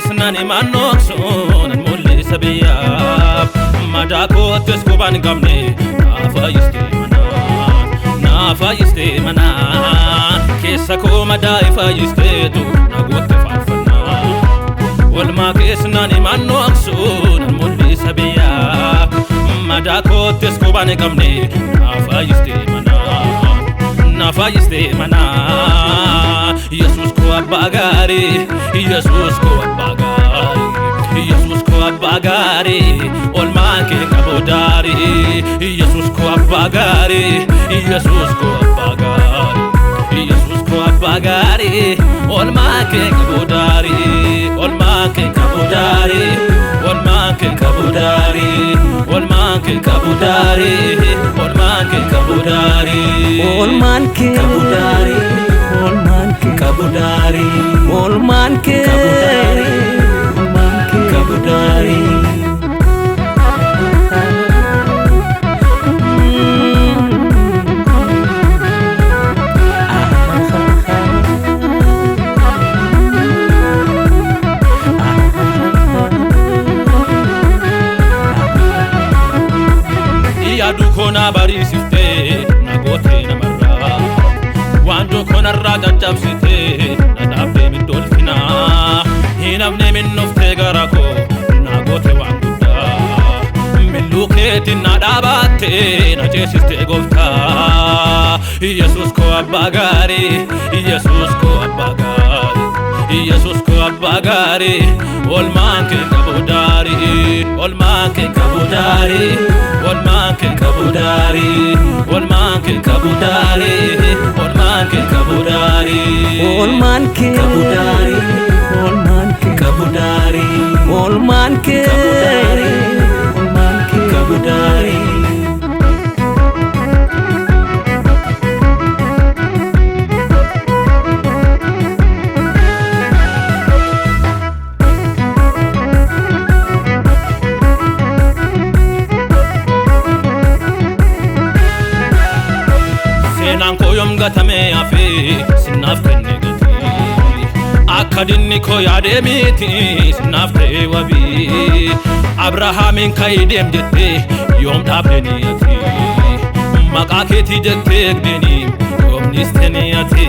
keessan mannooksuun mul'isa biyyaaf madaa koottes qubaan qabne naa fayyistee manaan keessa koo madaa fayyisteetu nagootte faarfannaa walmaa keessan mannooksuun mul'isa biyyaaf madaa koottes qubaan qabne naa fayyistee manaan Yesus ko abbaa gaarii Yesus ko abbaa gaarii Yesus ko abbaa gaarii olmaan kee qabu daarii Yesus ko abbaa gaarii Yesus ko abbaa gaarii Yesus ko abbaa gaarii olmaan kee qabu daarii olmaan kee qabu daarii olmaan kee qabu daarii olmaan kee qabu daarii olmaan kee qabu daarii olmaan kee qabu daarii kabudari olmaan kee kabudari yaadu kona barisifte nagote namarra wando kona raja jabsite nadabbe min dolfina hinamne min nofte garako nagote wanguda miluketi nadabatte najesiste gofta Yesus ko abbaa gaarii Yesus ko abbaa gaarii Yesus ko abbaa gaarii olmaan kee qabu daarii olmaan kee qabu daarii olmaan kee qabu daarii olmaan kee qabu daarii olmaan kee qabu daarii olmaan kee qabu daarii olmaan kee qabu daarii olmaan kee qabu daarii olmaan kee qabu daarii koyom gatame afe sinaf kenne gati akadinni ko yaade miti sinaf te wabi Abrahamin kaidem jette yom dhabeni ati maqa keti jette gdeni yom nisteni ati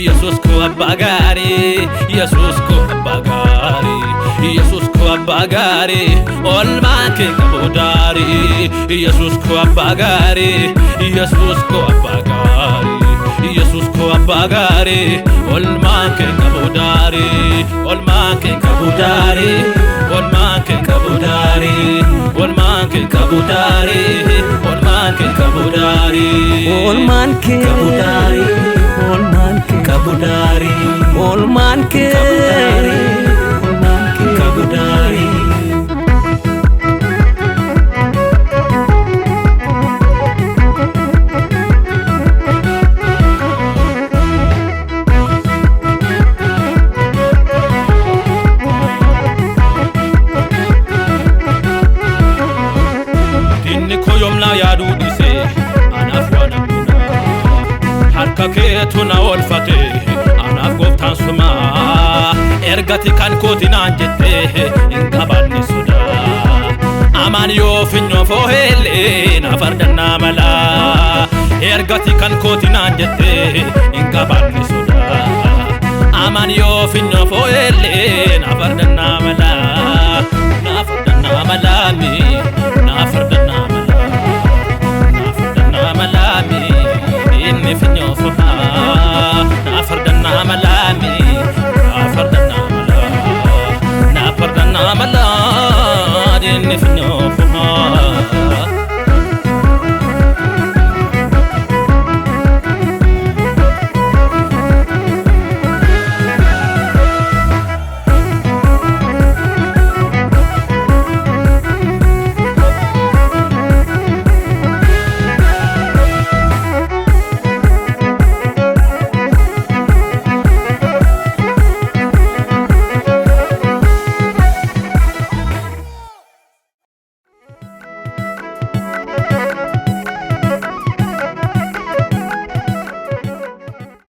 Yesus ko abbaa gaarii Yesus ko abbaa gaarii Yesus ko abbaa gaarii olmaan kee qabu daarii Yesus ko abbaa gaarii Yesus ko abbaa gaarii Yesus ko abbaa gaarii olmaan kee qabu daarii olmaan kee qabu daarii olmaan kee qabu daarii olmaan kee qabu daarii olmaan kee qabu daarii olmaan kee qabu daarii olmaan kee qabu daarii olmaan kee qabu daarii olmaan kee qabu daarii yaadu dise anaaf waan abduna harka keetu na oolfate anaaf gooftaan suma ergati kan kooti naan jette hin qabanne sodaa amaan yoo finyoo fooheellee naaf ardannaa mala ergati kan kooti naan jette hin qabanne sodaa amaan yoo finyoo fooheellee